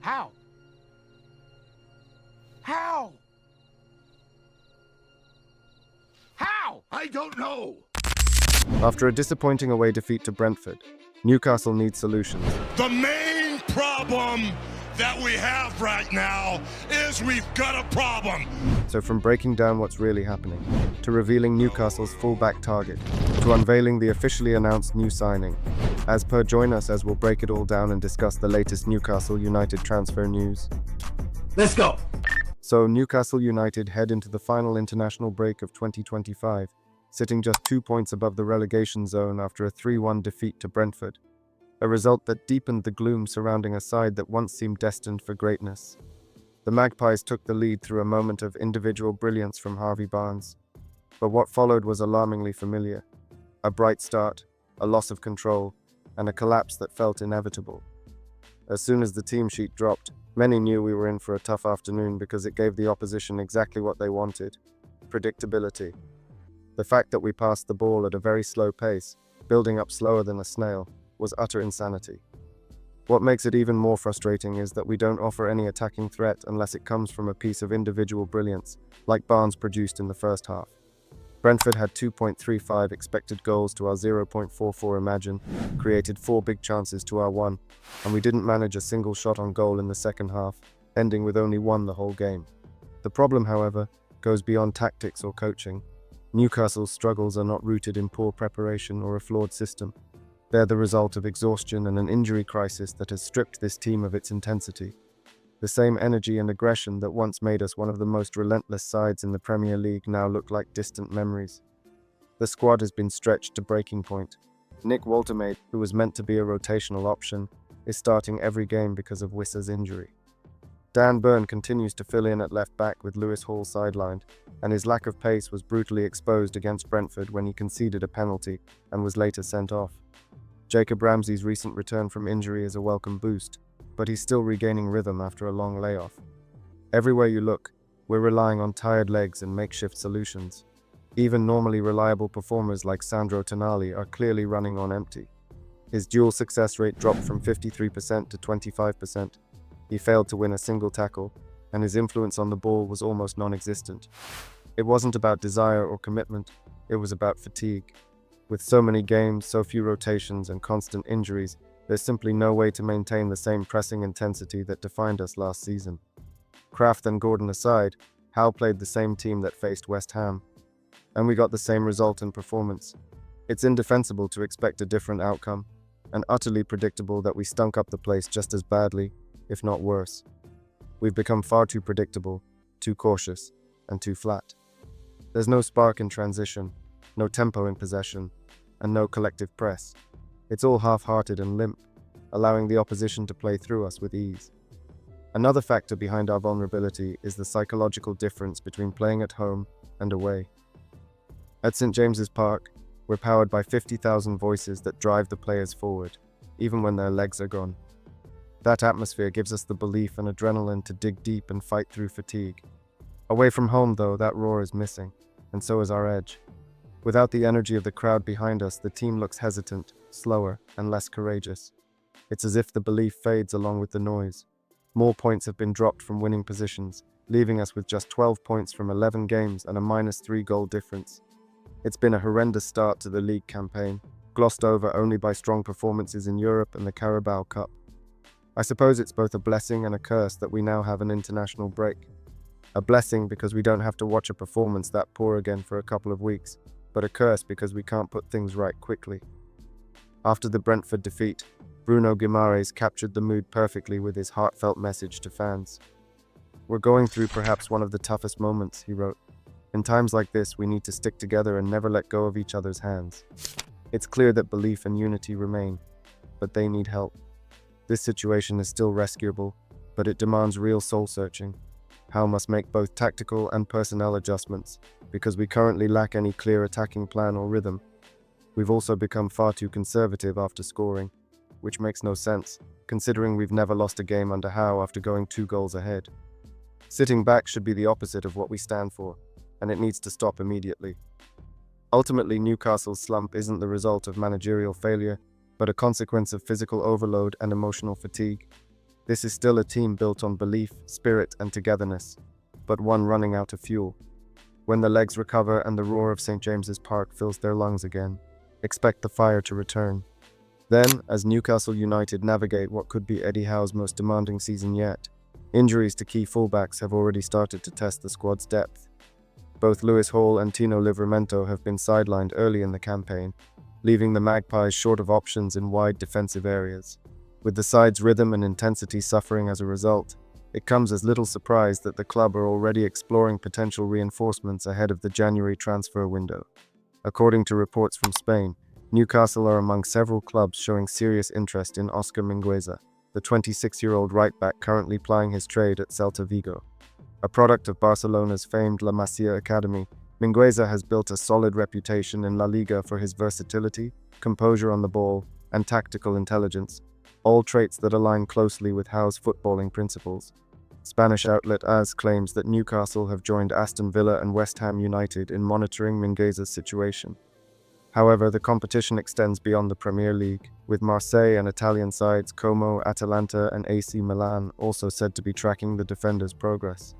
How? How? How? I don't know. After a disappointing away defeat to Brentford, Newcastle needs solutions. The main problem that we have right now is we've got a problem. So from breaking down what's really happening, to revealing Newcastle's full-back target, to unveiling the officially announced new signing. As per, join us as we'll break it all down and discuss the latest Newcastle United transfer news. Let's go. So Newcastle United head into the final international break of 2025, sitting just 2 points above the relegation zone after a 3-1 defeat to Brentford. A result that deepened the gloom surrounding a side that once seemed destined for greatness. The Magpies took the lead through a moment of individual brilliance from Harvey Barnes. But what followed was alarmingly familiar. A bright start, a loss of control, and a collapse that felt inevitable. As soon as the team sheet dropped, many knew we were in for a tough afternoon because it gave the opposition exactly what they wanted: predictability. The fact that we passed the ball at a very slow pace, building up slower than a snail, was utter insanity. What makes it even more frustrating is that we don't offer any attacking threat unless it comes from a piece of individual brilliance, like Barnes produced in the first half. Brentford had 2.35 expected goals to our 0.44 imagine, created 4 big chances to our 1, and we didn't manage a single shot on goal in the second half, ending with only 1 the whole game. The problem, however, goes beyond tactics or coaching. Newcastle's struggles are not rooted in poor preparation or a flawed system. They're the result of exhaustion and an injury crisis that has stripped this team of its intensity. The same energy and aggression that once made us one of the most relentless sides in the Premier League now look like distant memories. The squad has been stretched to breaking point. Nick Woltemade, who was meant to be a rotational option, is starting every game because of Wissa's injury. Dan Burn continues to fill in at left back with Lewis Hall sidelined, and his lack of pace was brutally exposed against Brentford when he conceded a penalty and was later sent off. Jacob Ramsey's recent return from injury is a welcome boost, but he's still regaining rhythm after a long layoff. Everywhere you look, we're relying on tired legs and makeshift solutions. Even normally reliable performers like Sandro Tonali are clearly running on empty. His dual success rate dropped from 53% to 25%. He failed to win a single tackle, and his influence on the ball was almost non-existent. It wasn't about desire or commitment, it was about fatigue. With so many games, so few rotations, and constant injuries, there's simply no way to maintain the same pressing intensity that defined us last season. Kraft and Gordon aside, Howe played the same team that faced West Ham, and we got the same result and performance. It's indefensible to expect a different outcome, and utterly predictable that we stunk up the place just as badly, if not worse. We've become far too predictable, too cautious, and too flat. There's no spark in transition, no tempo in possession, and no collective press. It's all half-hearted and limp, allowing the opposition to play through us with ease. Another factor behind our vulnerability is the psychological difference between playing at home and away. At St James's Park, we're powered by 50,000 voices that drive the players forward, even when their legs are gone. That atmosphere gives us the belief and adrenaline to dig deep and fight through fatigue. Away from home, though, that roar is missing, and so is our edge. Without the energy of the crowd behind us, the team looks hesitant, slower, and less courageous. It's as if the belief fades along with the noise. More points have been dropped from winning positions, leaving us with just 12 points from 11 games and a -3 goal difference. It's been a horrendous start to the league campaign, glossed over only by strong performances in Europe and the Carabao Cup. I suppose it's both a blessing and a curse that we now have an international break. A blessing because we don't have to watch a performance that poor again for a couple of weeks, but a curse because we can't put things right quickly. After the Brentford defeat, Bruno Guimarães captured the mood perfectly with his heartfelt message to fans. "We're going through perhaps one of the toughest moments," he wrote. "In times like this, we need to stick together and never let go of each other's hands. It's clear that belief and unity remain, but they need help. This situation is still rescuable, but it demands real soul-searching. Howe must make both tactical and personnel adjustments, because we currently lack any clear attacking plan or rhythm. We've also become far too conservative after scoring, which makes no sense, considering we've never lost a game under Howe after going 2 goals ahead. Sitting back should be the opposite of what we stand for, and it needs to stop immediately." Ultimately, Newcastle's slump isn't the result of managerial failure, but a consequence of physical overload and emotional fatigue. This is still a team built on belief, spirit, and togetherness, but one running out of fuel. When the legs recover and the roar of St. James's Park fills their lungs again, expect the fire to return. Then, as Newcastle United navigate what could be Eddie Howe's most demanding season yet, injuries to key fullbacks have already started to test the squad's depth. Both Lewis Hall and Hall and Livramento have been sidelined early in the campaign, leaving the Magpies short of options in wide defensive areas. With the side's rhythm and intensity suffering as a result, it comes as little surprise that the club are already exploring potential reinforcements ahead of the January transfer window. According to reports from Spain, Newcastle are among several clubs showing serious interest in Óscar Mingueza, the 26-year-old right-back currently plying his trade at Celta Vigo. A product of Barcelona's famed La Masia Academy, Mingueza has built a solid reputation in La Liga for his versatility, composure on the ball, and tactical intelligence, all traits that align closely with Howe's footballing principles. Spanish outlet AS claims that Newcastle have joined Aston Villa and West Ham United in monitoring Mingueza's situation. However, the competition extends beyond the Premier League, with Marseille and Italian sides Como, Atalanta, and AC Milan also said to be tracking the defender's progress.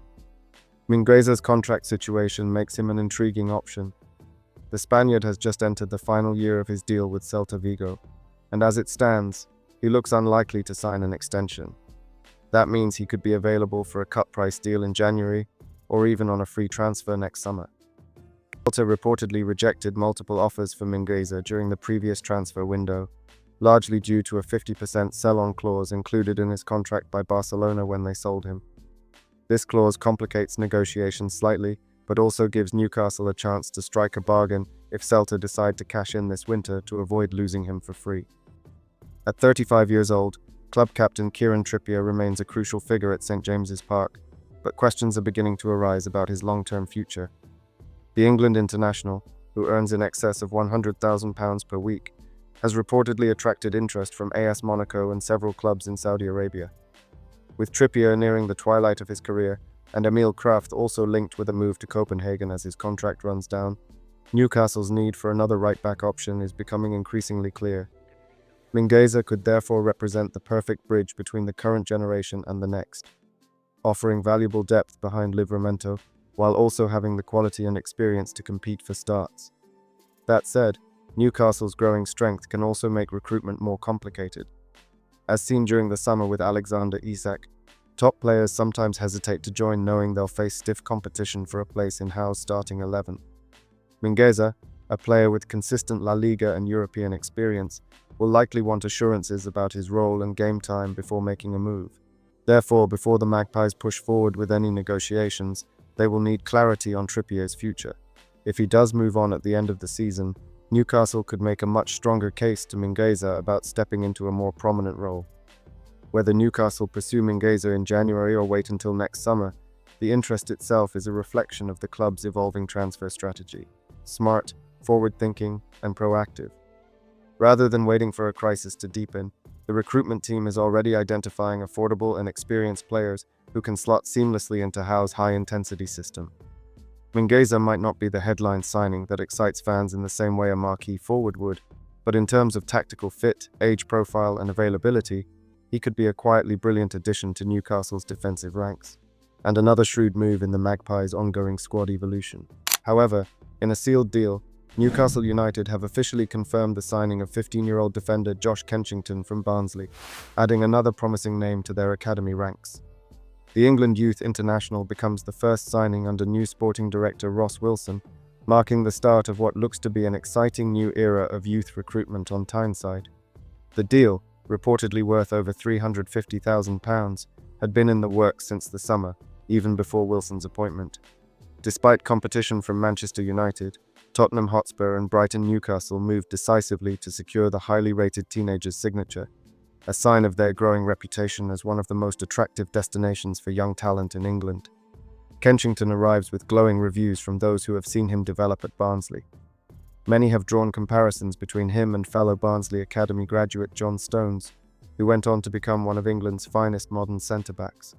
Mingueza's contract situation makes him an intriguing option. The Spaniard has just entered the final year of his deal with Celta Vigo, and as it stands, he looks unlikely to sign an extension. That means he could be available for a cut-price deal in January, or even on a free transfer next summer. Celta reportedly rejected multiple offers for Mingueza during the previous transfer window, largely due to a 50% sell-on clause included in his contract by Barcelona when they sold him. This clause complicates negotiations slightly, but also gives Newcastle a chance to strike a bargain if Celta decide to cash in this winter to avoid losing him for free. At 35 years old, club captain Kieran Trippier remains a crucial figure at St. James's Park, but questions are beginning to arise about his long-term future. The England international, who earns in excess of £100,000 per week, has reportedly attracted interest from AS Monaco and several clubs in Saudi Arabia. With Trippier nearing the twilight of his career, and Emil Kraft also linked with a move to Copenhagen as his contract runs down, Newcastle's need for another right-back option is becoming increasingly clear. Mingueza could therefore represent the perfect bridge between the current generation and the next, offering valuable depth behind Livramento, while also having the quality and experience to compete for starts. That said, Newcastle's growing strength can also make recruitment more complicated. As seen during the summer with Alexander Isak, top players sometimes hesitate to join knowing they'll face stiff competition for a place in Howe's starting 11. Mingueza, a player with consistent La Liga and European experience, will likely want assurances about his role and game time before making a move. Therefore, before the Magpies push forward with any negotiations, they will need clarity on Trippier's future. If he does move on at the end of the season, Newcastle could make a much stronger case to Mingueza about stepping into a more prominent role. Whether Newcastle pursue Mingueza in January or wait until next summer, the interest itself is a reflection of the club's evolving transfer strategy. Smart, forward-thinking, and proactive. Rather than waiting for a crisis to deepen, the recruitment team is already identifying affordable and experienced players who can slot seamlessly into Howe's high-intensity system. Mingueza might not be the headline signing that excites fans in the same way a marquee forward would, but in terms of tactical fit, age profile, and availability, he could be a quietly brilliant addition to Newcastle's defensive ranks, and another shrewd move in the Magpies' ongoing squad evolution. However, in a sealed deal, Newcastle United have officially confirmed the signing of 15-year-old defender Josh Kenchington from Barnsley, adding another promising name to their academy ranks. The England youth international becomes the first signing under new sporting director Ross Wilson, marking the start of what looks to be an exciting new era of youth recruitment on Tyneside. The deal, reportedly worth over £350,000, had been in the works since the summer, even before Wilson's appointment. Despite competition from Manchester United, Tottenham Hotspur and Brighton Newcastle moved decisively to secure the highly rated teenager's signature, a sign of their growing reputation as one of the most attractive destinations for young talent in England. Kenchington arrives with glowing reviews from those who have seen him develop at Barnsley. Many have drawn comparisons between him and fellow Barnsley Academy graduate John Stones, who went on to become one of England's finest modern centre-backs.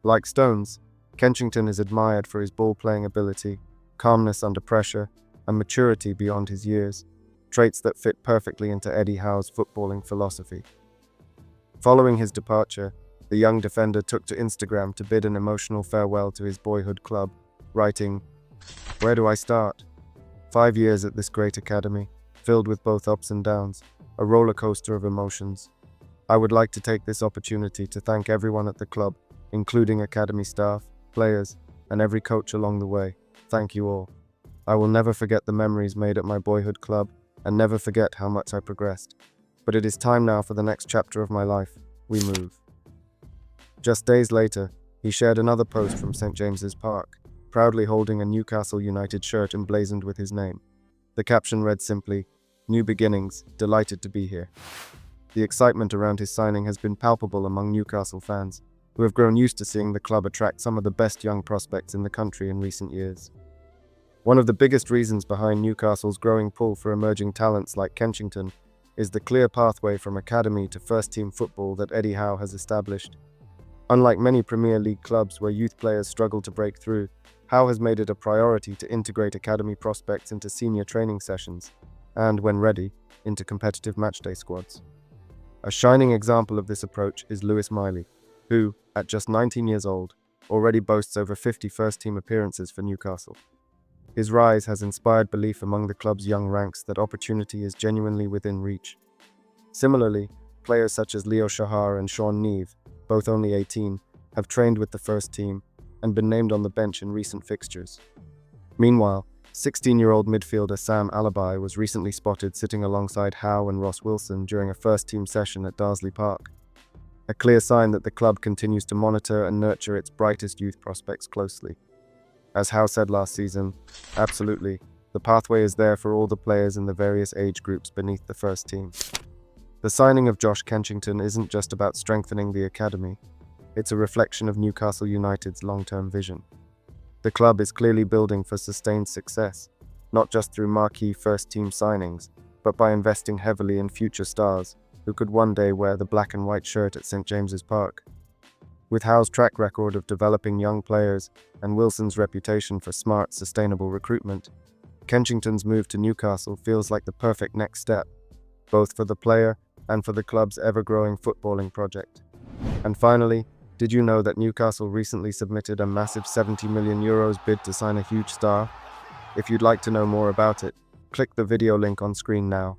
Like Stones, Kenchington is admired for his ball-playing ability, calmness under pressure, and maturity beyond his years, traits that fit perfectly into Eddie Howe's footballing philosophy. Following his departure, The young defender took to Instagram to bid an emotional farewell to his boyhood club, writing, "Where do I start? 5 years at this great academy, filled with both ups and downs, a roller coaster of emotions. I would like to take this opportunity to thank everyone at the club, including academy staff, players, and every coach along the way. Thank you all. I will never forget the memories made at my boyhood club and never forget how much I progressed. But it is time now for the next chapter of my life. We move." Just days later, he shared another post from St. James's Park, proudly holding a Newcastle United shirt emblazoned with his name. The caption read simply, "New beginnings, delighted to be here." The excitement around his signing has been palpable among Newcastle fans, who have grown used to seeing the club attract some of the best young prospects in the country in recent years. One of the biggest reasons behind Newcastle's growing pull for emerging talents like Kenchington is the clear pathway from academy to first-team football that Eddie Howe has established. Unlike many Premier League clubs where youth players struggle to break through, Howe has made it a priority to integrate academy prospects into senior training sessions and, when ready, into competitive matchday squads. A shining example of this approach is Lewis Miley, who, at just 19 years old, already boasts over 50 first-team appearances for Newcastle. His rise has inspired belief among the club's young ranks that opportunity is genuinely within reach. Similarly, players such as Leo Shahar and Sean Neve, both only 18, have trained with the first team and been named on the bench in recent fixtures. Meanwhile, 16-year-old midfielder Sam Alabai was recently spotted sitting alongside Howe and Ross Wilson during a first-team session at Darsley Park, a clear sign that the club continues to monitor and nurture its brightest youth prospects closely. As Howe said last season, absolutely, the pathway is there for all the players in the various age groups beneath the first team. The signing of Josh Kenchington isn't just about strengthening the academy, it's a reflection of Newcastle United's long-term vision. The club is clearly building for sustained success, not just through marquee first-team signings, but by investing heavily in future stars who could one day wear the black and white shirt at St. James's Park. With Howe's track record of developing young players and Wilson's reputation for smart, sustainable recruitment, Kenchington's move to Newcastle feels like the perfect next step, both for the player and for the club's ever-growing footballing project. And finally, did you know that Newcastle recently submitted a massive €70 million bid to sign a huge star? If you'd like to know more about it, click the video link on screen now.